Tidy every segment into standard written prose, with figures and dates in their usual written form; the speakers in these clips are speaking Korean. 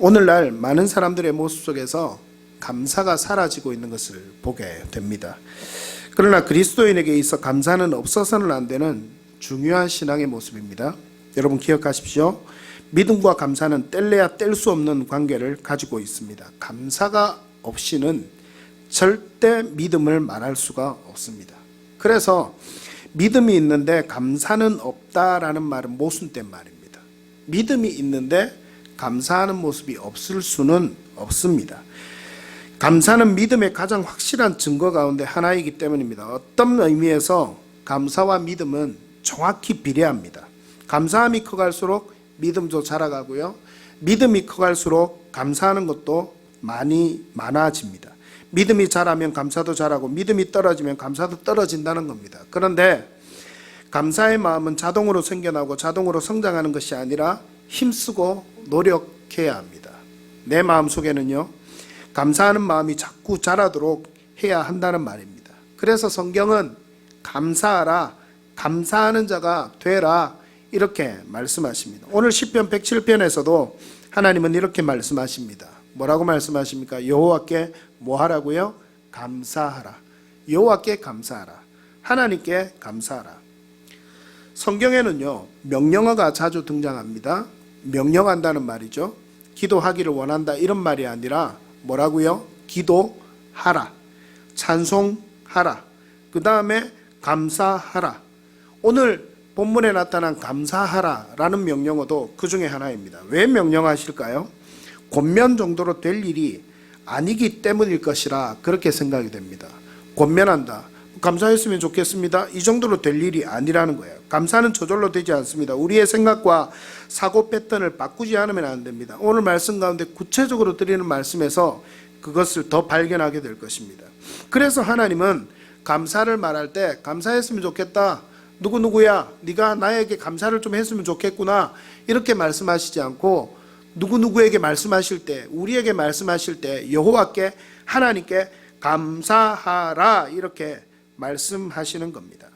오늘날 많은 사람들의 모습 속에서 감사가 사라지고 있는 것을 보게 됩니다. 그러나 그리스도인에게 있어 감사는 없어서는 안 되는 중요한 신앙의 모습입니다. 여러분 기억하십시오. 믿음과 감사는 뗄래야 뗄 수 없는 관계를 가지고 있습니다. 감사가 없이는 절대 믿음을 말할 수가 없습니다. 그래서 믿음이 있는데 감사는 없다라는 말은 모순된 말입니다. 믿음이 있는데 감사하는 모습이 없을 수는 없습니다. 감사는 믿음의 가장 확실한 증거 가운데 하나이기 때문입니다. 어떤 의미에서 감사와 믿음은 정확히 비례합니다. 감사함이 커갈수록 믿음도 자라가고요, 믿음이 커갈수록 감사하는 것도 많아집니다. 믿음이 자라면 감사도 자라고 믿음이 떨어지면 감사도 떨어진다는 겁니다. 그런데 감사의 마음은 자동으로 생겨나고 자동으로 성장하는 것이 아니라 힘쓰고 노력해야 합니다. 내 마음속에는요, 감사하는 마음이 자꾸 자라도록 해야 한다는 말입니다. 그래서 성경은 감사하라, 감사하는 자가 되라 이렇게 말씀하십니다. 오늘 시편 107편에서도 하나님은 이렇게 말씀하십니다. 뭐라고 말씀하십니까? 여호와께 뭐 하라고요? 감사하라. 여호와께 감사하라. 하나님께 감사하라. 성경에는요, 명령어가 자주 등장합니다. 명령한다는 말이죠. 기도하기를 원한다 이런 말이 아니라 뭐라고요? 기도하라, 찬송하라, 그 다음에 감사하라. 오늘 본문에 나타난 감사하라 라는 명령어도 그 중에 하나입니다. 왜 명령하실까요? 권면 정도로 될 일이 아니기 때문일 것이라 그렇게 생각이 됩니다. 권면한다, 감사했으면 좋겠습니다, 이 정도로 될 일이 아니라는 거예요. 감사는 저절로 되지 않습니다. 우리의 생각과 사고 패턴을 바꾸지 않으면 안 됩니다. 오늘 말씀 가운데 구체적으로 드리는 말씀에서 그것을 더 발견하게 될 것입니다. 그래서 하나님은 감사를 말할 때 감사했으면 좋겠다, 누구누구야 네가 나에게 감사를 좀 했으면 좋겠구나 이렇게 말씀하시지 않고 누구누구에게 말씀하실 때, 우리에게 말씀하실 때 여호와께, 하나님께 감사하라 이렇게 말씀하시는 겁니다.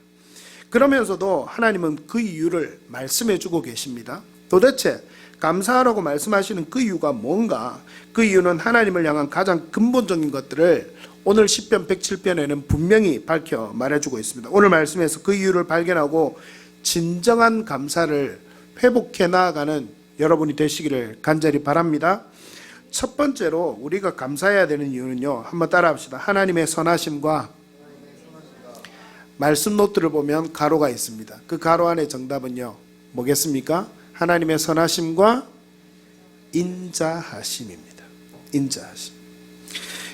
그러면서도 하나님은 그 이유를 말씀해 주고 계십니다. 도대체 감사하라고 말씀하시는 그 이유가 뭔가? 그 이유는 하나님을 향한 가장 근본적인 것들을 오늘 시편 107편에는 분명히 밝혀 말해주고 있습니다. 오늘 말씀에서 그 이유를 발견하고 진정한 감사를 회복해 나아가는 여러분이 되시기를 간절히 바랍니다. 첫 번째로 우리가 감사해야 되는 이유는요, 한번 따라합시다. 하나님의 선하심과, 말씀 노트를 보면 가로가 있습니다. 그 가로 안에 정답은요 뭐겠습니까? 하나님의 선하심과 인자하심입니다. 인자하심.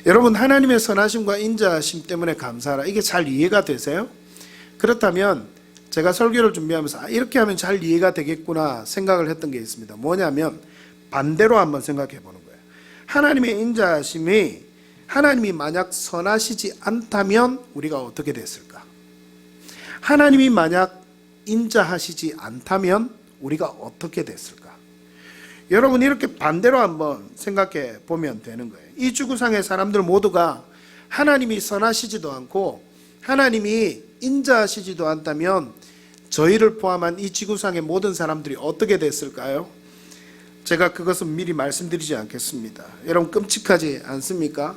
여러분, 하나님의 선하심과 인자하심 때문에 감사하라, 이게 잘 이해가 되세요? 그렇다면 제가 설교를 준비하면서 이렇게 하면 잘 이해가 되겠구나 생각을 했던 게 있습니다. 뭐냐면 반대로 한번 생각해 보는 거예요. 하나님의 인자하심이, 하나님이 만약 선하시지 않다면 우리가 어떻게 됐을까? 하나님이 만약 인자하시지 않다면 우리가 어떻게 됐을까? 여러분, 이렇게 반대로 한번 생각해 보면 되는 거예요. 이 지구상의 사람들 모두가 하나님이 선하시지도 않고 하나님이 인자하시지도 않다면 저희를 포함한 이 지구상의 모든 사람들이 어떻게 됐을까요? 제가 그것은 미리 말씀드리지 않겠습니다. 여러분, 끔찍하지 않습니까?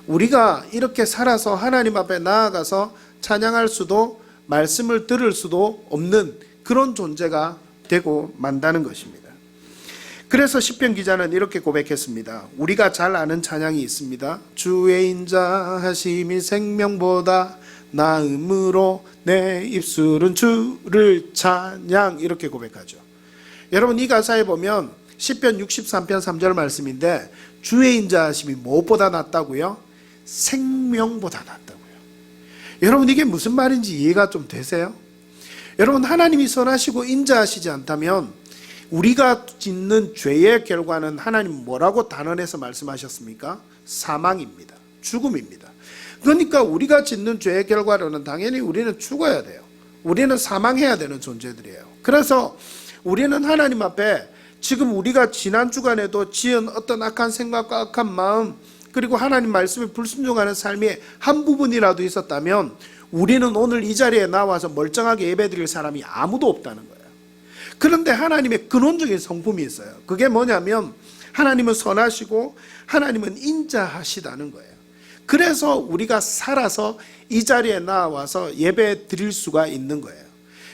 우리가 이렇게 살아서 하나님 앞에 나아가서 찬양할 수도 말씀을 들을 수도 없는 그런 존재가 되고 만다는 것입니다. 그래서 시편 기자는 이렇게 고백했습니다. 우리가 잘 아는 찬양이 있습니다. 주의 인자하심이 생명보다 나음으로 내 입술은 주를 찬양, 이렇게 고백하죠. 여러분, 이 가사에 보면 시편 63편 3절 말씀인데 주의 인자하심이 무엇보다 낫다고요? 생명보다 낫다고요. 여러분, 이게 무슨 말인지 이해가 좀 되세요? 여러분, 하나님이 선하시고 인자하시지 않다면 우리가 짓는 죄의 결과는 하나님 뭐라고 단언해서 말씀하셨습니까? 사망입니다. 죽음입니다. 그러니까 우리가 짓는 죄의 결과로는 당연히 우리는 죽어야 돼요. 우리는 사망해야 되는 존재들이에요. 그래서 우리는 하나님 앞에 지금 우리가 지난 주간에도 지은 어떤 악한 생각과 악한 마음, 그리고 하나님 말씀에 불순종하는 삶의 한 부분이라도 있었다면 우리는 오늘 이 자리에 나와서 멀쩡하게 예배드릴 사람이 아무도 없다는 거예요. 그런데 하나님의 근원적인 성품이 있어요. 그게 뭐냐면 하나님은 선하시고 하나님은 인자하시다는 거예요. 그래서 우리가 살아서 이 자리에 나와서 예배 드릴 수가 있는 거예요.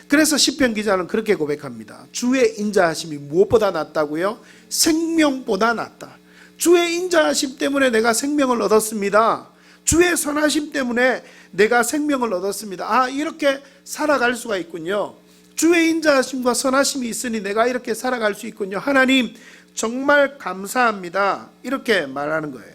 그래서 시편 기자는 그렇게 고백합니다. 주의 인자하심이 무엇보다 낫다고요? 생명보다 낫다. 주의 인자하심 때문에 내가 생명을 얻었습니다. 주의 선하심 때문에 내가 생명을 얻었습니다. 이렇게 살아갈 수가 있군요. 주의 인자하심과 선하심이 있으니 내가 이렇게 살아갈 수 있군요. 하나님 정말 감사합니다. 이렇게 말하는 거예요.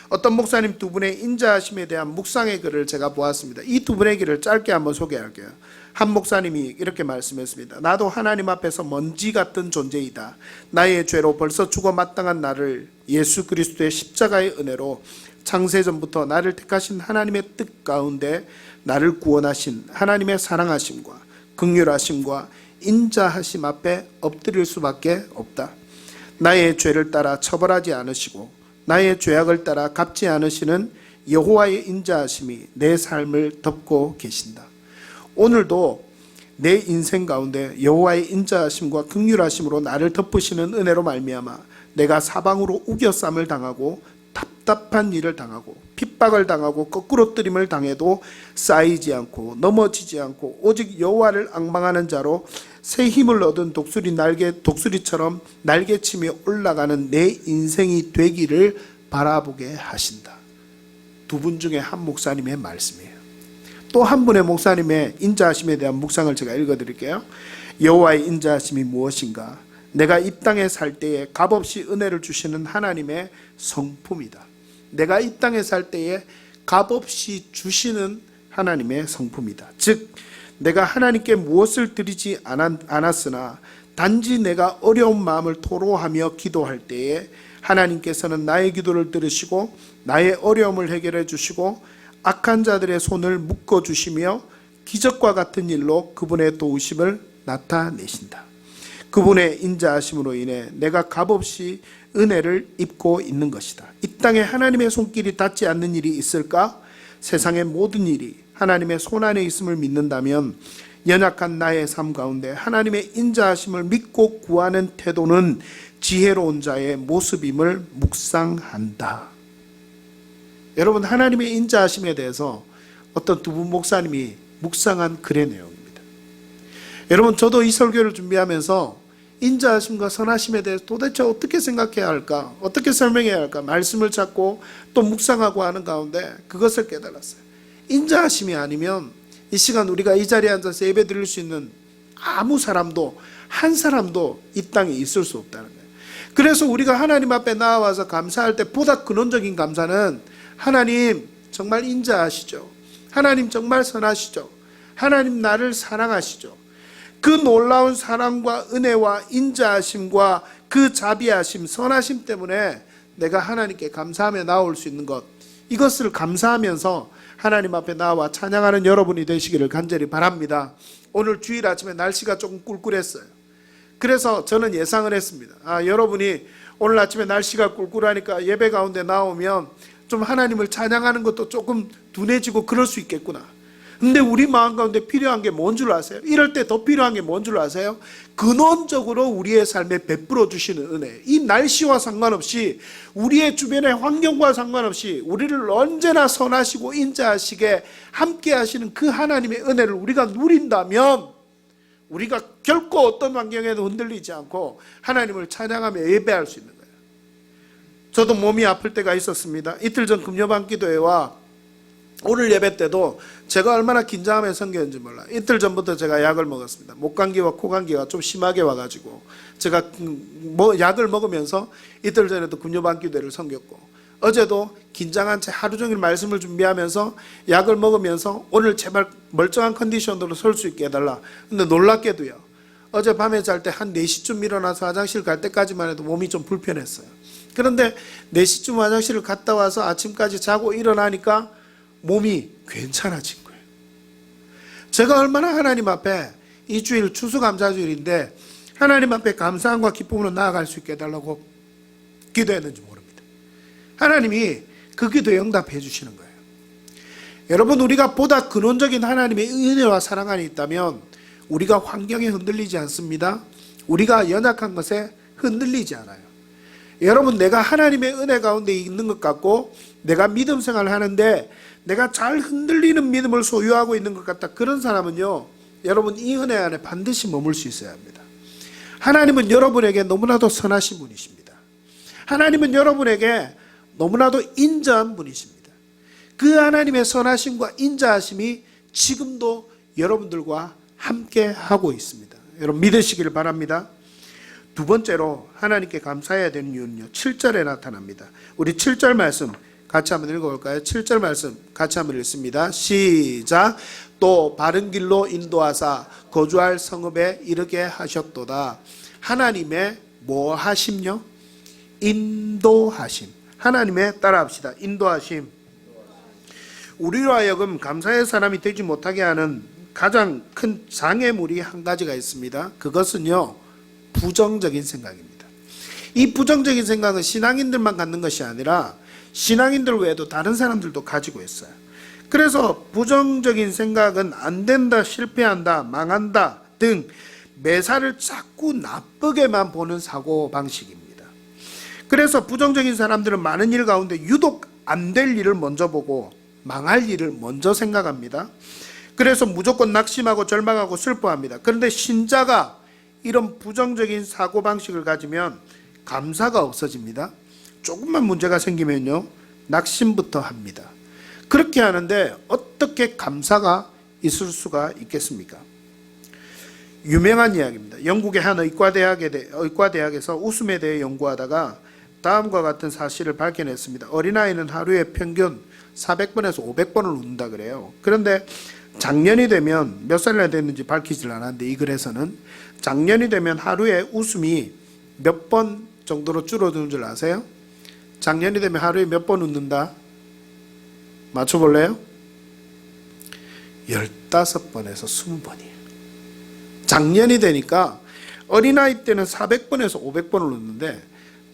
어떤 목사님 두 분의 인자하심에 대한 묵상의 글을 제가 보았습니다. 이 두 분의 글을 짧게 한번 소개할게요. 한 목사님이 이렇게 말씀했습니다. 나도 하나님 앞에서 먼지 같은 존재이다. 나의 죄로 벌써 죽어 마땅한 나를 예수 그리스도의 십자가의 은혜로 창세전부터 나를 택하신 하나님의 뜻 가운데 나를 구원하신 하나님의 사랑하심과 긍휼하심과 인자하심 앞에 엎드릴 수밖에 없다. 나의 죄를 따라 처벌하지 않으시고 나의 죄악을 따라 갚지 않으시는 여호와의 인자하심이 내 삶을 덮고 계신다. 오늘도 내 인생 가운데 여호와의 인자하심과 긍휼하심으로 나를 덮으시는 은혜로 말미암아 내가 사방으로 우겨쌈을 당하고 답답한 일을 당하고 핍박을 당하고 거꾸로 뜨림을 당해도 쌓이지 않고 넘어지지 않고 오직 여호와를 앙망하는 자로 새 힘을 얻은 독수리처럼 날개치며 올라가는 내 인생이 되기를 바라보게 하신다. 두 분 중에 한 목사님의 말씀이에요. 또 한 분의 목사님의 인자하심에 대한 묵상을 제가 읽어드릴게요. 여호와의 인자하심이 무엇인가? 내가 이 땅에 살 때에 값없이 은혜를 주시는 하나님의 성품이다. 내가 이 땅에 살 때에 값없이 주시는 하나님의 성품이다. 즉 내가 하나님께 무엇을 드리지 않았으나 단지 내가 어려운 마음을 토로하며 기도할 때에 하나님께서는 나의 기도를 들으시고 나의 어려움을 해결해 주시고 악한 자들의 손을 묶어주시며 기적과 같은 일로 그분의 도우심을 나타내신다. 그분의 인자하심으로 인해 내가 값없이 은혜를 입고 있는 것이다. 이 땅에 하나님의 손길이 닿지 않는 일이 있을까? 세상의 모든 일이 하나님의 손 안에 있음을 믿는다면 연약한 나의 삶 가운데 하나님의 인자하심을 믿고 구하는 태도는 지혜로운 자의 모습임을 묵상한다. 여러분, 하나님의 인자하심에 대해서 어떤 두 분 목사님이 묵상한 글의 내용입니다. 여러분, 저도 이 설교를 준비하면서 인자하심과 선하심에 대해서 도대체 어떻게 생각해야 할까? 어떻게 설명해야 할까? 말씀을 찾고 또 묵상하고 하는 가운데 그것을 깨달았어요. 인자하심이 아니면 이 시간 우리가 이 자리에 앉아서 예배 드릴 수 있는 아무 사람도 한 사람도 이 땅에 있을 수 없다는 거예요. 그래서 우리가 하나님 앞에 나와서 감사할 때 보다 근원적인 감사는 하나님 정말 인자하시죠. 하나님 정말 선하시죠. 하나님 나를 사랑하시죠. 그 놀라운 사랑과 은혜와 인자하심과 그 자비하심, 선하심 때문에 내가 하나님께 감사하며 나올 수 있는 것, 이것을 감사하면서 하나님 앞에 나와 찬양하는 여러분이 되시기를 간절히 바랍니다. 오늘 주일 아침에 날씨가 조금 꿀꿀했어요. 그래서 저는 예상을 했습니다. 여러분이 오늘 아침에 날씨가 꿀꿀하니까 예배 가운데 나오면 좀 하나님을 찬양하는 것도 조금 둔해지고 그럴 수 있겠구나. 근데 우리 마음 가운데 필요한 게 뭔 줄 아세요? 이럴 때 더 필요한 게 뭔 줄 아세요? 근원적으로 우리의 삶에 베풀어 주시는 은혜. 이 날씨와 상관없이 우리의 주변의 환경과 상관없이 우리를 언제나 선하시고 인자하시게 함께 하시는 그 하나님의 은혜를 우리가 누린다면 우리가 결코 어떤 환경에도 흔들리지 않고 하나님을 찬양하며 예배할 수 있는 거예요. 저도 몸이 아플 때가 있었습니다. 이틀 전 금요반 기도회와 오늘 예배 때도 제가 얼마나 긴장하며 섬겼는지 몰라요. 이틀 전부터 제가 약을 먹었습니다. 목감기와 코감기가 좀 심하게 와가지고 제가 약을 먹으면서 이틀 전에도 금요반 기도회를 섬겼고 어제도 긴장한 채 하루 종일 말씀을 준비하면서 약을 먹으면서 오늘 제발 멀쩡한 컨디션으로 설 수 있게 해달라. 근데 놀랍게도요, 어제 밤에 잘 때 한 4시쯤 일어나서 화장실 갈 때까지만 해도 몸이 좀 불편했어요. 그런데 4시쯤 화장실을 갔다 와서 아침까지 자고 일어나니까 몸이 괜찮아진 거예요. 제가 얼마나 하나님 앞에 이 주일 추수감사주일인데 하나님 앞에 감사함과 기쁨으로 나아갈 수 있게 해달라고 기도했는지 모릅니다. 하나님이 그 기도에 응답해 주시는 거예요. 여러분, 우리가 보다 근원적인 하나님의 은혜와 사랑 안에 있다면 우리가 환경에 흔들리지 않습니다. 우리가 연약한 것에 흔들리지 않아요. 여러분, 내가 하나님의 은혜 가운데 있는 것 같고 내가 믿음 생활을 하는데 내가 잘 흔들리는 믿음을 소유하고 있는 것 같다. 그런 사람은요, 여러분 이 은혜 안에 반드시 머물 수 있어야 합니다. 하나님은 여러분에게 너무나도 선하신 분이십니다. 하나님은 여러분에게 너무나도 인자한 분이십니다. 그 하나님의 선하심과 인자하심이 지금도 여러분들과 함께 하고 있습니다. 여러분 믿으시기를 바랍니다. 두 번째로 하나님께 감사해야 되는 이유는요, 7절에 나타납니다. 우리 7절 말씀 같이 한번 읽어볼까요? 7절 말씀 같이 한번 읽습니다. 시작. 또 바른 길로 인도하사 거주할 성읍에 이르게 하셨도다. 하나님의 뭐 하심요? 인도하심. 하나님의 따라합시다. 인도하심. 우리로 하여금 감사의 사람이 되지 못하게 하는 가장 큰 장애물이 한 가지가 있습니다. 그것은요, 부정적인 생각입니다. 이 부정적인 생각은 신앙인들만 갖는 것이 아니라 신앙인들 외에도 다른 사람들도 가지고 있어요. 그래서 부정적인 생각은 안 된다, 실패한다, 망한다 등 매사를 자꾸 나쁘게만 보는 사고방식입니다. 그래서 부정적인 사람들은 많은 일 가운데 유독 안 될 일을 먼저 보고 망할 일을 먼저 생각합니다. 그래서 무조건 낙심하고 절망하고 슬퍼합니다. 그런데 신자가 이런 부정적인 사고방식을 가지면 감사가 없어집니다. 조금만 문제가 생기면요, 낙심부터 합니다. 그렇게 하는데 어떻게 감사가 있을 수가 있겠습니까? 유명한 이야기입니다. 영국의 한 의과대학에서 웃음에 대해 연구하다가 다음과 같은 사실을 밝혀냈습니다. 어린아이는 하루에 평균 400번에서 500번을 웃는다 그래요. 그런데 작년이 되면, 몇 살이나 됐는지 밝히질 않았는데 이 글에서는 작년이 되면 하루에 웃음이 몇 번 정도로 줄어드는 줄 아세요? 작년이 되면 하루에 몇 번 웃는다? 맞춰볼래요? 15번에서 20번이에요. 작년이 되니까 어린아이 때는 400번에서 500번을 웃는데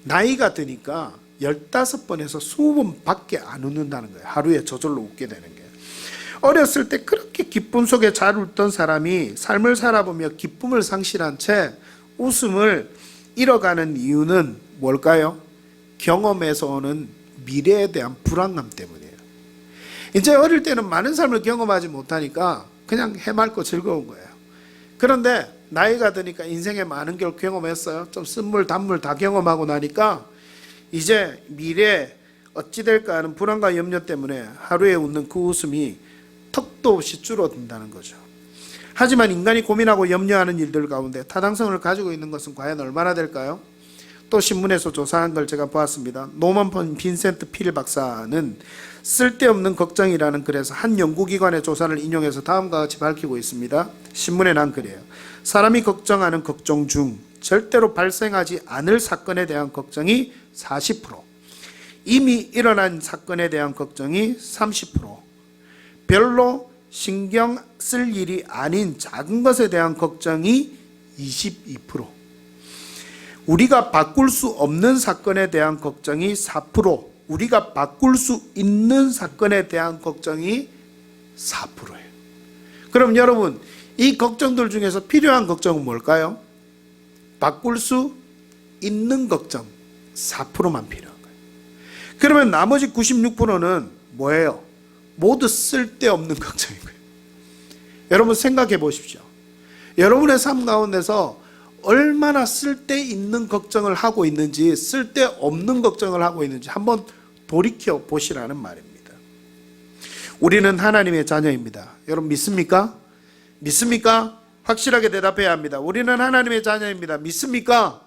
나이가 드니까 15번에서 20번밖에 안 웃는다는 거예요. 하루에 저절로 웃게 되는 게. 어렸을 때 그렇게 기쁨 속에 잘 웃던 사람이 삶을 살아보며 기쁨을 상실한 채 웃음을 잃어가는 이유는 뭘까요? 경험에서 오는 미래에 대한 불안감 때문이에요. 이제 어릴 때는 많은 삶을 경험하지 못하니까 그냥 해맑고 즐거운 거예요. 그런데 나이가 드니까 인생에 많은 걸 경험했어요. 좀 쓴물 단물 다 경험하고 나니까 이제 미래에 어찌 될까 하는 불안과 염려 때문에 하루에 웃는 그 웃음이 턱도 없이 줄어든다는 거죠. 하지만 인간이 고민하고 염려하는 일들 가운데 타당성을 가지고 있는 것은 과연 얼마나 될까요? 또 신문에서 조사한 걸 제가 보았습니다. 노먼 빈센트 필 박사는 쓸데없는 걱정이라는 글에서 한 연구기관의 조사를 인용해서 다음과 같이 밝히고 있습니다. 신문에 난 글이에요. 사람이 걱정하는 걱정 중 절대로 발생하지 않을 사건에 대한 걱정이 40%, 이미 일어난 사건에 대한 걱정이 30%, 별로 신경 쓸 일이 아닌 작은 것에 대한 걱정이 22%, 우리가 바꿀 수 없는 사건에 대한 걱정이 4%, 우리가 바꿀 수 있는 사건에 대한 걱정이 4%예요. 그럼 여러분, 이 걱정들 중에서 필요한 걱정은 뭘까요? 바꿀 수 있는 걱정 4%만 필요한 거예요. 그러면 나머지 96%는 뭐예요? 모두 쓸데없는 걱정인 거예요. 여러분 생각해 보십시오. 여러분의 삶 가운데서 얼마나 쓸데있는 걱정을 하고 있는지, 쓸데없는 걱정을 하고 있는지 한번 돌이켜 보시라는 말입니다. 우리는 하나님의 자녀입니다. 여러분 믿습니까? 믿습니까? 확실하게 대답해야 합니다. 우리는 하나님의 자녀입니다. 믿습니까?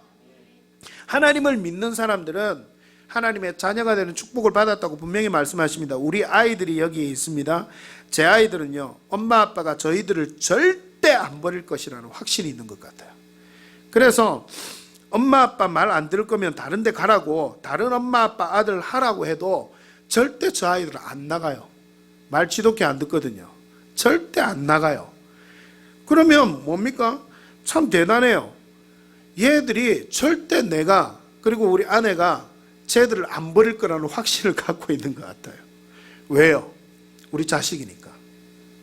하나님을 믿는 사람들은 하나님의 자녀가 되는 축복을 받았다고 분명히 말씀하십니다. 우리 아이들이 여기에 있습니다. 제 아이들은요, 엄마 아빠가 저희들을 절대 안 버릴 것이라는 확신이 있는 것 같아요. 그래서 엄마 아빠 말 안 들을 거면 다른 데 가라고, 다른 엄마 아빠 아들 하라고 해도 절대 저 아이들은 안 나가요. 말 지독히 안 듣거든요. 절대 안 나가요. 그러면 뭡니까? 참 대단해요. 얘들이 절대 내가, 그리고 우리 아내가 쟤들을 안 버릴 거라는 확신을 갖고 있는 것 같아요. 왜요? 우리 자식이니까,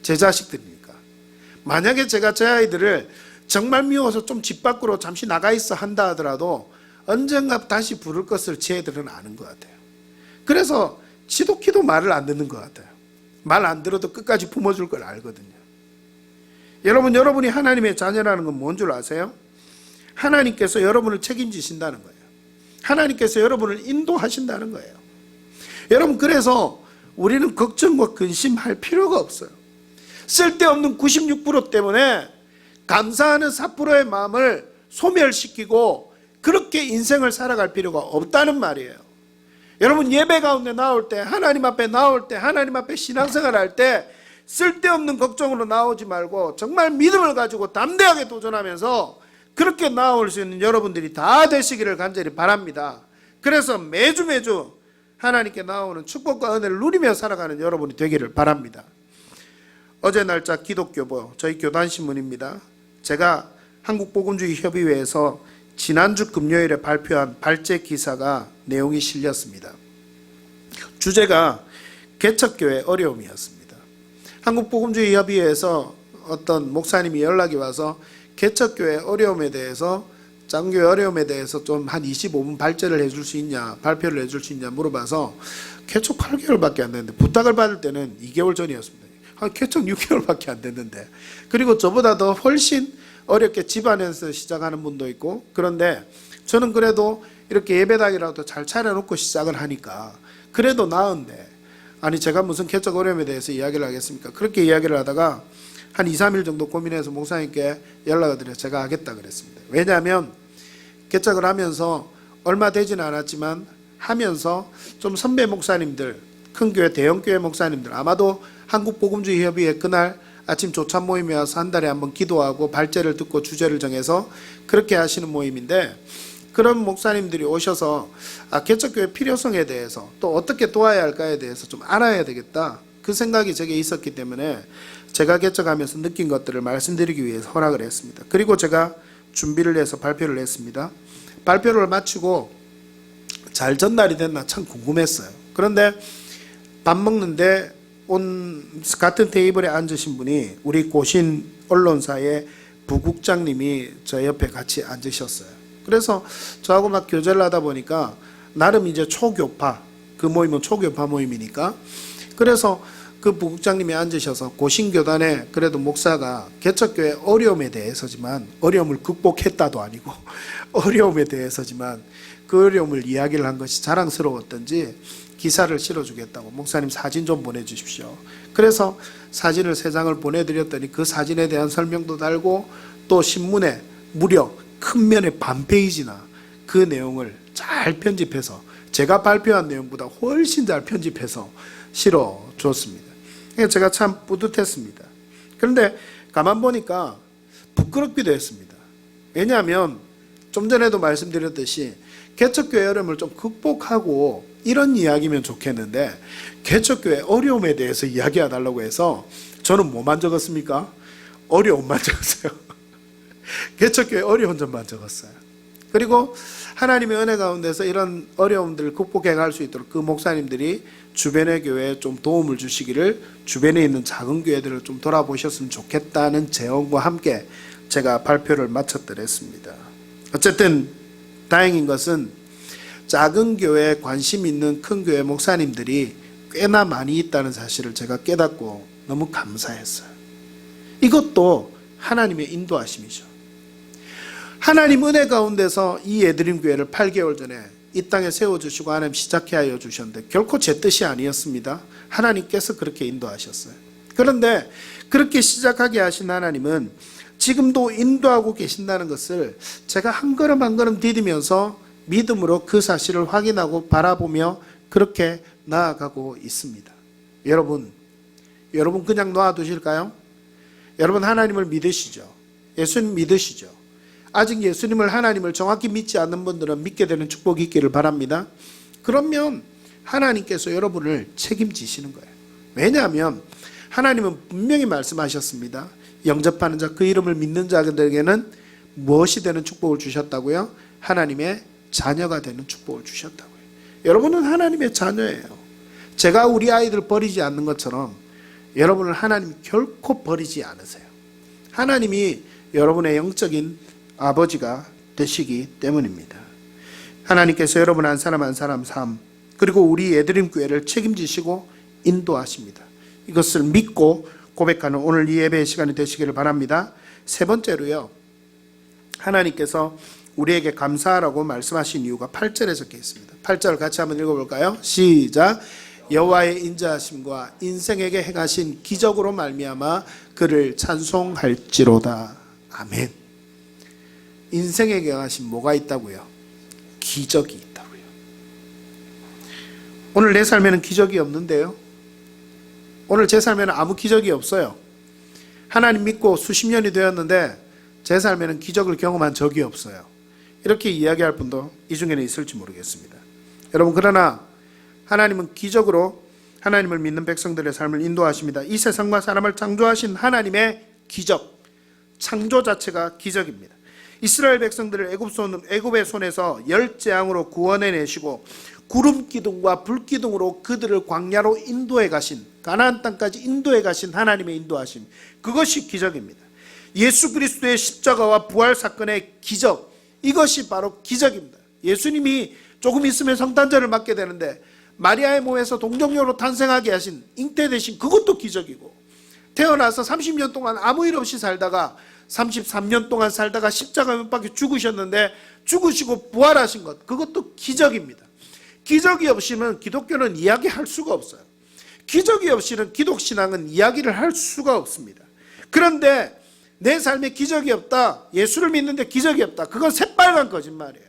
제 자식들이니까. 만약에 제가 제 아이들을 정말 미워서 좀 집 밖으로 잠시 나가 있어 한다 하더라도 언젠가 다시 부를 것을 쟤들은 아는 것 같아요. 그래서 지독히도 말을 안 듣는 것 같아요. 말 안 들어도 끝까지 품어줄 걸 알거든요. 여러분이 하나님의 자녀라는 건 뭔 줄 아세요? 하나님께서 여러분을 책임지신다는 거예요. 하나님께서 여러분을 인도하신다는 거예요. 여러분, 그래서 우리는 걱정과 근심할 필요가 없어요. 쓸데없는 96% 때문에 감사하는 4%의 마음을 소멸시키고 그렇게 인생을 살아갈 필요가 없다는 말이에요. 여러분, 예배 가운데 나올 때, 하나님 앞에 나올 때, 하나님 앞에 신앙생활 할 때 쓸데없는 걱정으로 나오지 말고 정말 믿음을 가지고 담대하게 도전하면서 그렇게 나올 수 있는 여러분들이 다 되시기를 간절히 바랍니다. 그래서 매주 하나님께 나오는 축복과 은혜를 누리며 살아가는 여러분이 되기를 바랍니다. 어제 날짜 기독교보, 저희 교단신문입니다. 제가 한국복음주의협의회에서 지난주 금요일에 발표한 발제 기사가 내용이 실렸습니다. 주제가 개척교회 어려움이었습니다. 한국복음주의협의회에서 어떤 목사님이 연락이 와서 개척교회 어려움에 대해서, 짱교회 어려움에 대해서 좀 한 25분 발제를 해줄 수 있냐, 발표를 해줄 수 있냐 물어봐서 개척 8개월밖에 안 됐는데, 부탁을 받을 때는 2개월 전이었습니다. 개척 6개월밖에 안 됐는데, 그리고 저보다 더 훨씬 어렵게 집안에서 시작하는 분도 있고, 그런데 저는 그래도 이렇게 예배당이라도 잘 차려놓고 시작을 하니까 그래도 나은데, 아니 제가 무슨 개척 어려움에 대해서 이야기를 하겠습니까? 그렇게 이야기를 하다가 한 2, 3일 정도 고민해서 목사님께 연락을 드려 제가 하겠다 그랬습니다. 왜냐하면 개척을 하면서 얼마 되지는 않았지만 하면서 좀 선배 목사님들, 큰 교회, 대형 교회 목사님들, 아마도 한국복음주의협의회 그날 아침 조찬 모임에 와서 한 달에 한번 기도하고 발제를 듣고 주제를 정해서 그렇게 하시는 모임인데, 그런 목사님들이 오셔서 개척교회 필요성에 대해서 또 어떻게 도와야 할까에 대해서 좀 알아야 되겠다, 그 생각이 제게 있었기 때문에 제가 개척하면서 느낀 것들을 말씀드리기 위해서 허락을 했습니다. 그리고 제가 준비를 해서 발표를 했습니다. 발표를 마치고 잘 전달이 됐나 참 궁금했어요. 그런데 밥 먹는데 같은 테이블에 앉으신 분이 우리 고신 언론사의 부국장님이 저 옆에 같이 앉으셨어요. 그래서 저하고 막 교제를 하다 보니까 나름 이제 초교파, 그 모임은 초교파 모임이니까, 그래서 그 부국장님이 앉으셔서 고신교단에 그래도 목사가 개척교회 어려움에 대해서지만, 어려움을 극복했다도 아니고 어려움에 대해서지만 그 어려움을 이야기를 한 것이 자랑스러웠던지 기사를 실어주겠다고, 목사님 사진 좀 보내주십시오. 그래서 사진을 3장을 보내드렸더니 그 사진에 대한 설명도 달고 또 신문에 무려 큰 면에 반 페이지나 그 내용을 잘 편집해서 제가 발표한 내용보다 훨씬 잘 편집해서 실어줬습니다. 제가 참 뿌듯했습니다. 그런데 가만 보니까 부끄럽기도 했습니다. 왜냐하면 좀 전에도 말씀드렸듯이 개척교회 어려움을 좀 극복하고 이런 이야기면 좋겠는데, 개척교회 어려움에 대해서 이야기해달라고 해서 저는 뭐만 적었습니까? 어려움만 적었어요. 개척교회 어려운 점만 적었어요. 그리고 하나님의 은혜 가운데서 이런 어려움들을 극복해 갈 수 있도록 그 목사님들이 주변의 교회에 좀 도움을 주시기를, 주변에 있는 작은 교회들을 좀 돌아보셨으면 좋겠다는 제언과 함께 제가 발표를 마쳤더랬습니다. 어쨌든 다행인 것은 작은 교회에 관심 있는 큰 교회 목사님들이 꽤나 많이 있다는 사실을 제가 깨닫고 너무 감사했어요. 이것도 하나님의 인도하심이죠. 하나님 은혜 가운데서 이 예드림 교회를 8개월 전에 이 땅에 세워주시고 하나님 시작해 하여 주셨는데 결코 제 뜻이 아니었습니다. 하나님께서 그렇게 인도하셨어요. 그런데 그렇게 시작하게 하신 하나님은 지금도 인도하고 계신다는 것을 제가 한 걸음 한 걸음 디디면서 믿음으로 그 사실을 확인하고 바라보며 그렇게 나아가고 있습니다. 여러분 그냥 놔두실까요? 여러분 하나님을 믿으시죠? 예수님 믿으시죠? 아직 예수님을, 하나님을 정확히 믿지 않는 분들은 믿게 되는 축복이 있기를 바랍니다. 그러면 하나님께서 여러분을 책임지시는 거예요. 왜냐하면 하나님은 분명히 말씀하셨습니다. 영접하는 자, 그 이름을 믿는 자들에게는 무엇이 되는 축복을 주셨다고요? 하나님의 자녀가 되는 축복을 주셨다고요. 여러분은 하나님의 자녀예요. 제가 우리 아이들 버리지 않는 것처럼 여러분을 하나님이 결코 버리지 않으세요. 하나님이 여러분의 영적인 아버지가 되시기 때문입니다. 하나님께서 여러분 한 사람 한 사람 삶, 그리고 우리 예드림 교회를 책임지시고 인도하십니다. 이것을 믿고 고백하는 오늘 이 예배의 시간이 되시기를 바랍니다. 세 번째로요, 하나님께서 우리에게 감사하라고 말씀하신 이유가 8절에 적혀 있습니다. 8절 같이 한번 읽어볼까요? 시작. 여호와의 인자하심과 인생에게 행하신 기적으로 말미암아 그를 찬송할지로다. 아멘. 인생에게 행하신 뭐가 있다고요? 기적이 있다고요. 오늘 내 삶에는 기적이 없는데요, 오늘 제 삶에는 아무 기적이 없어요. 하나님 믿고 수십 년이 되었는데 제 삶에는 기적을 경험한 적이 없어요. 이렇게 이야기할 분도 이 중에는 있을지 모르겠습니다. 여러분, 그러나 하나님은 기적으로 하나님을 믿는 백성들의 삶을 인도하십니다. 이 세상과 사람을 창조하신 하나님의 기적, 창조 자체가 기적입니다. 이스라엘 백성들을 애굽의 손에서 열 재앙으로 구원해내시고 구름 기둥과 불 기둥으로 그들을 광야로 인도해 가신, 가나안 땅까지 인도해 가신 하나님의 인도하심, 그것이 기적입니다. 예수 그리스도의 십자가와 부활 사건의 기적, 이것이 바로 기적입니다. 예수님이 조금 있으면 성탄절을 맞게 되는데 마리아의 몸에서 동정녀로 탄생하게 하신, 잉태되신 그것도 기적이고, 태어나서 30년 동안 아무 일 없이 살다가 33년 동안 살다가 십자가 못 박혀 죽으셨는데 죽으시고 부활하신 것, 그것도 기적입니다. 기적이 없이는 기독교는 이야기할 수가 없어요. 기적이 없이는 기독신앙은 이야기를 할 수가 없습니다. 그런데 내 삶에 기적이 없다, 예수를 믿는데 기적이 없다, 그건 새빨간 거짓말이에요.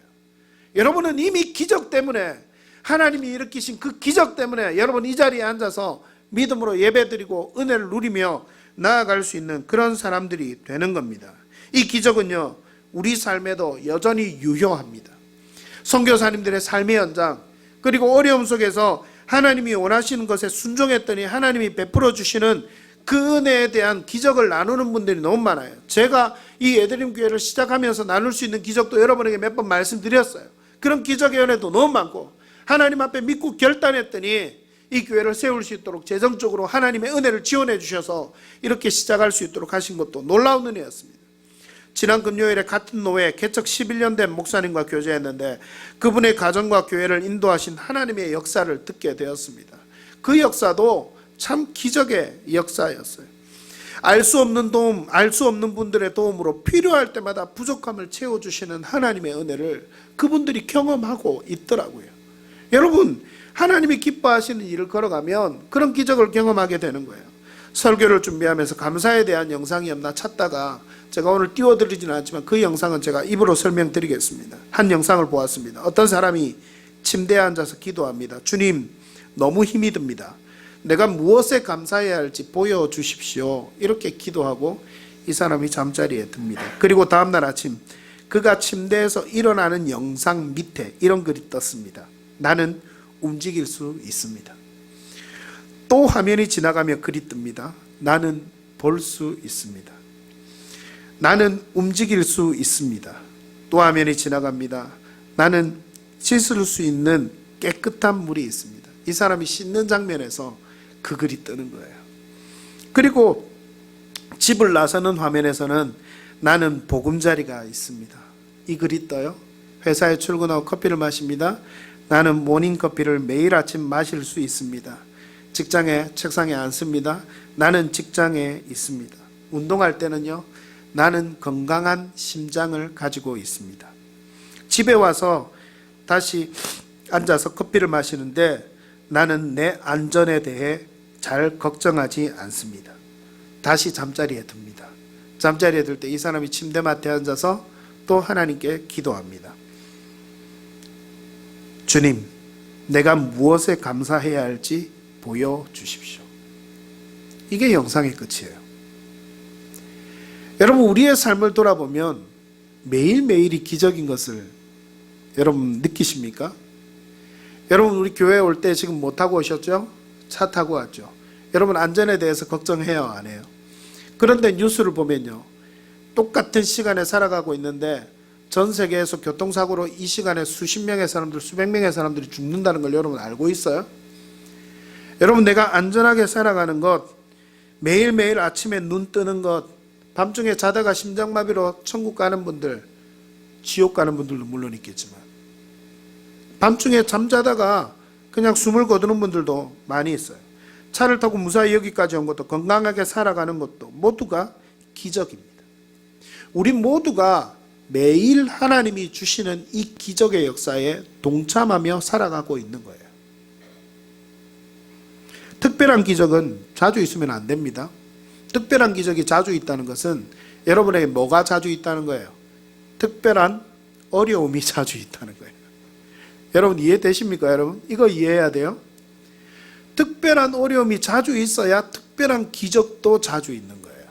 여러분은 이미 기적 때문에, 하나님이 일으키신 그 기적 때문에 여러분 이 자리에 앉아서 믿음으로 예배드리고 은혜를 누리며 나아갈 수 있는 그런 사람들이 되는 겁니다. 이 기적은요, 우리 삶에도 여전히 유효합니다. 선교사님들의 삶의 현장, 그리고 어려움 속에서 하나님이 원하시는 것에 순종했더니 하나님이 베풀어 주시는 그 은혜에 대한 기적을 나누는 분들이 너무 많아요. 제가 이 예드림 교회를 시작하면서 나눌 수 있는 기적도 여러분에게 몇 번 말씀드렸어요. 그런 기적의 은혜도 너무 많고, 하나님 앞에 믿고 결단했더니 이 교회를 세울 수 있도록 재정적으로 하나님의 은혜를 지원해 주셔서 이렇게 시작할 수 있도록 하신 것도 놀라운 은혜였습니다. 지난 금요일에 같은 노회 개척 11년 된 목사님과 교제했는데 그분의 가정과 교회를 인도하신 하나님의 역사를 듣게 되었습니다. 그 역사도 참 기적의 역사였어요. 알 수 없는 도움, 알 수 없는 분들의 도움으로 필요할 때마다 부족함을 채워주시는 하나님의 은혜를 그분들이 경험하고 있더라고요. 여러분, 하나님이 기뻐하시는 일을 걸어가면 그런 기적을 경험하게 되는 거예요. 설교를 준비하면서 감사에 대한 영상이 없나 찾다가 제가 오늘 띄워드리지는 않지만 그 영상은 제가 입으로 설명드리겠습니다. 한 영상을 보았습니다. 어떤 사람이 침대에 앉아서 기도합니다. 주님, 너무 힘이 듭니다. 내가 무엇에 감사해야 할지 보여주십시오. 이렇게 기도하고 이 사람이 잠자리에 듭니다. 그리고 다음날 아침 그가 침대에서 일어나는 영상 밑에 이런 글이 떴습니다. 나는 움직일 수 있습니다. 또 화면이 지나가며 글이 뜹니다. 나는 볼 수 있습니다. 나는 움직일 수 있습니다. 또 화면이 지나갑니다. 나는 씻을 수 있는 깨끗한 물이 있습니다. 이 사람이 씻는 장면에서 그 글이 뜨는 거예요. 그리고 집을 나서는 화면에서는 나는 보금자리가 있습니다. 이 글이 떠요. 회사에 출근하고 커피를 마십니다. 나는 모닝커피를 매일 아침 마실 수 있습니다. 직장에 책상에 앉습니다. 나는 직장에 있습니다. 운동할 때는요, 나는 건강한 심장을 가지고 있습니다. 집에 와서 다시 앉아서 커피를 마시는데 나는 내 안전에 대해 잘 걱정하지 않습니다. 다시 잠자리에 듭니다. 잠자리에 들 때 이 사람이 침대맡에 앉아서 또 하나님께 기도합니다. 주님, 내가 무엇에 감사해야 할지 보여주십시오. 이게 영상의 끝이에요. 여러분, 우리의 삶을 돌아보면 매일매일이 기적인 것을 여러분 느끼십니까? 여러분, 우리 교회에 올 때 지금 뭐 타고 오셨죠? 차 타고 왔죠. 여러분, 안전에 대해서 걱정해요, 안 해요? 그런데 뉴스를 보면요, 똑같은 시간에 살아가고 있는데 전 세계에서 교통사고로 이 시간에 수십 명의 사람들, 수백 명의 사람들이 죽는다는 걸 여러분 알고 있어요? 여러분, 내가 안전하게 살아가는 것, 매일매일 아침에 눈 뜨는 것, 밤중에 자다가 심장마비로 천국 가는 분들, 지옥 가는 분들도 물론 있겠지만 밤중에 잠자다가 그냥 숨을 거두는 분들도 많이 있어요. 차를 타고 무사히 여기까지 온 것도, 건강하게 살아가는 것도 모두가 기적입니다. 우리 모두가 매일 하나님이 주시는 이 기적의 역사에 동참하며 살아가고 있는 거예요. 특별한 기적은 자주 있으면 안 됩니다. 특별한 기적이 자주 있다는 것은 여러분에게 뭐가 자주 있다는 거예요? 특별한 어려움이 자주 있다는 거예요. 여러분 이해되십니까? 여러분 이거 이해해야 돼요. 특별한 어려움이 자주 있어야 특별한 기적도 자주 있는 거예요.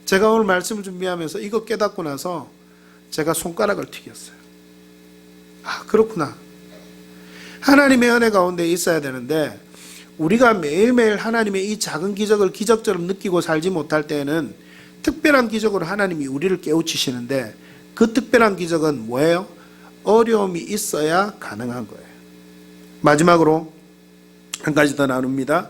제가 오늘 말씀을 준비하면서 이거 깨닫고 나서 제가 손가락을 튀겼어요. 아, 그렇구나. 하나님의 은혜 가운데 있어야 되는데 우리가 매일매일 하나님의 이 작은 기적을 기적처럼 느끼고 살지 못할 때에는 특별한 기적으로 하나님이 우리를 깨우치시는데, 그 특별한 기적은 뭐예요? 어려움이 있어야 가능한 거예요. 마지막으로 한 가지 더 나눕니다.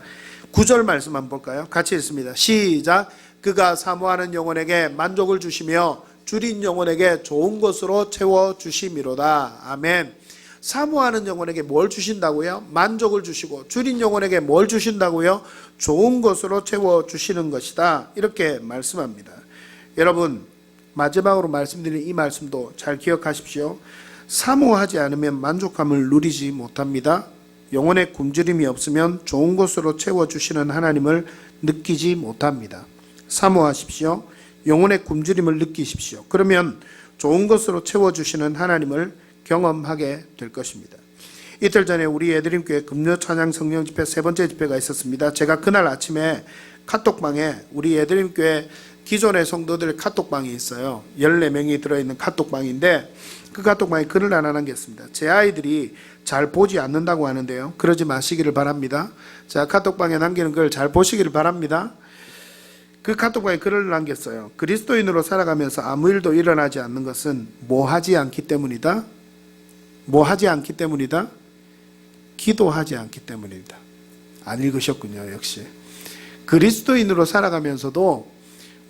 9절 말씀 한번 볼까요? 같이 읽습니다. 시작. 그가 사모하는 영혼에게 만족을 주시며 줄인 영혼에게 좋은 것으로 채워주심이로다. 아멘. 사모하는 영혼에게 뭘 주신다고요? 만족을 주시고, 줄인 영혼에게 뭘 주신다고요? 좋은 것으로 채워주시는 것이다. 이렇게 말씀합니다. 여러분 마지막으로 말씀드린 이 말씀도 잘 기억하십시오. 사모하지 않으면 만족함을 누리지 못합니다. 영혼의 굶주림이 없으면 좋은 것으로 채워주시는 하나님을 느끼지 못합니다. 사모하십시오. 영혼의 굶주림을 느끼십시오. 그러면 좋은 것으로 채워주시는 하나님을 경험하게 될 것입니다. 이틀 전에 우리 예드림교회 금요 찬양 성령 집회 세 번째 집회가 있었습니다. 제가 그날 아침에 카톡방에, 우리 예드림교회 기존의 성도들 카톡방이 있어요. 14명이 들어있는 카톡방인데 그 카톡방에 글을 하나 남겼습니다. 제 아이들이 잘 보지 않는다고 하는데요, 그러지 마시기를 바랍니다. 제가 카톡방에 남기는 글 잘 보시기를 바랍니다. 그 카톡방에 글을 남겼어요. 그리스도인으로 살아가면서 아무 일도 일어나지 않는 것은 뭐 하지 않기 때문이다? 뭐 하지 않기 때문이다? 기도하지 않기 때문이다. 안 읽으셨군요. 역시 그리스도인으로 살아가면서도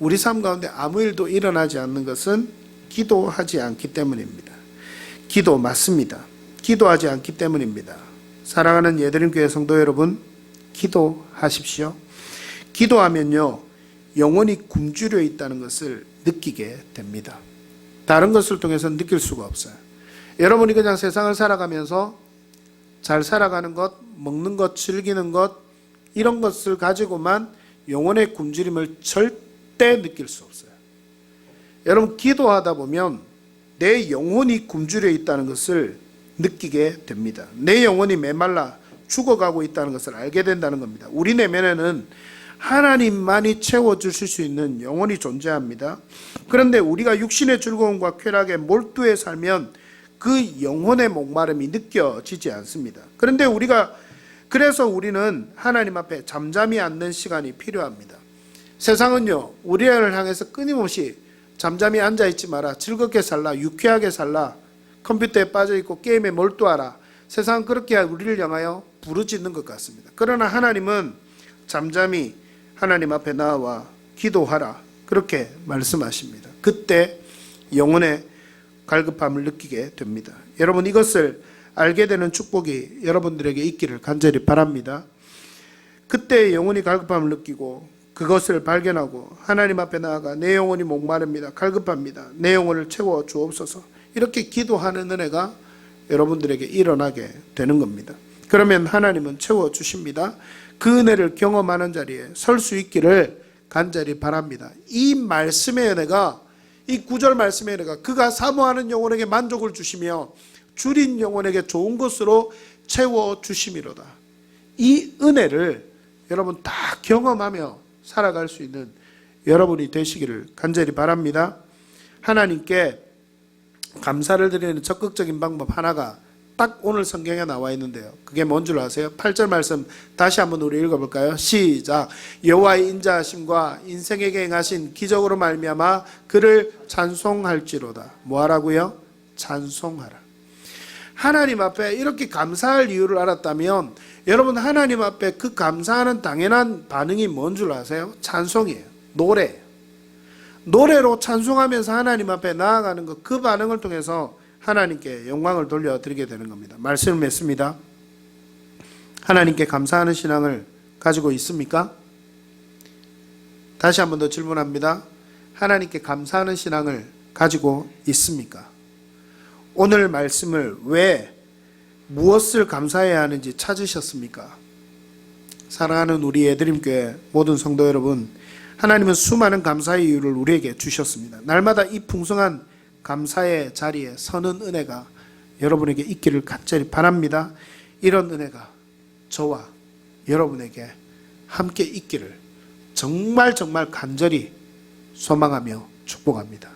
우리 삶 가운데 아무 일도 일어나지 않는 것은 기도하지 않기 때문입니다. 기도 맞습니다. 기도하지 않기 때문입니다. 사랑하는 예드림교회 성도 여러분, 기도하십시오. 기도하면요 영혼이 굶주려 있다는 것을 느끼게 됩니다. 다른 것을 통해서 느낄 수가 없어요. 여러분이 그냥 세상을 살아가면서 잘 살아가는 것, 먹는 것, 즐기는 것, 이런 것을 가지고만 영혼의 굶주림을 절대 느낄 수 없어요. 여러분 기도하다 보면 내 영혼이 굶주려 있다는 것을 느끼게 됩니다. 내 영혼이 메말라 죽어가고 있다는 것을 알게 된다는 겁니다. 우리 내면에는 하나님만이 채워주실 수 있는 영혼이 존재합니다. 그런데 우리가 육신의 즐거움과 쾌락에 몰두해 살면 그 영혼의 목마름이 느껴지지 않습니다. 그런데 그래서 우리는 하나님 앞에 잠잠히 앉는 시간이 필요합니다. 세상은요 우리를 향해서 끊임없이 잠잠히 앉아있지 마라, 즐겁게 살라, 유쾌하게 살라, 컴퓨터에 빠져있고 게임에 몰두하라, 세상은 그렇게 우리를 향하여 부르짖는 것 같습니다. 그러나 하나님은 잠잠히 하나님 앞에 나와 기도하라, 그렇게 말씀하십니다. 그때 영혼의 갈급함을 느끼게 됩니다. 여러분 이것을 알게 되는 축복이 여러분들에게 있기를 간절히 바랍니다. 그때 영혼이 갈급함을 느끼고 그것을 발견하고 하나님 앞에 나아가 내 영혼이 목마릅니다, 갈급합니다, 내 영혼을 채워 주옵소서, 이렇게 기도하는 은혜가 여러분들에게 일어나게 되는 겁니다. 그러면 하나님은 채워 주십니다. 그 은혜를 경험하는 자리에 설 수 있기를 간절히 바랍니다. 이 말씀의 은혜가, 이 9절 말씀의 은혜가 그가 사모하는 영혼에게 만족을 주시며 줄인 영혼에게 좋은 것으로 채워 주심이로다. 이 은혜를 여러분 다 경험하며 살아갈 수 있는 여러분이 되시기를 간절히 바랍니다. 하나님께 감사를 드리는 적극적인 방법 하나가 딱 오늘 성경에 나와 있는데요, 그게 뭔 줄 아세요? 8절 말씀 다시 한번 우리 읽어볼까요? 시작. 여호와의 인자하심과 인생에게 행하신 기적으로 말미암아 그를 찬송할지로다. 뭐하라고요? 찬송하라. 하나님 앞에 이렇게 감사할 이유를 알았다면 여러분 하나님 앞에 그 감사하는 당연한 반응이 뭔 줄 아세요? 찬송이에요. 노래예요. 노래로 찬송하면서 하나님 앞에 나아가는 것, 그 반응을 통해서 하나님께 영광을 돌려드리게 되는 겁니다. 말씀을 맺습니다. 하나님께 감사하는 신앙을 가지고 있습니까? 다시 한 번 더 질문합니다. 하나님께 감사하는 신앙을 가지고 있습니까? 오늘 말씀을 왜 무엇을 감사해야 하는지 찾으셨습니까? 사랑하는 우리 애드림교회 모든 성도 여러분, 하나님은 수많은 감사의 이유를 우리에게 주셨습니다. 날마다 이 풍성한 감사의 자리에 서는 은혜가 여러분에게 있기를 간절히 바랍니다. 이런 은혜가 저와 여러분에게 함께 있기를 정말 간절히 소망하며 축복합니다.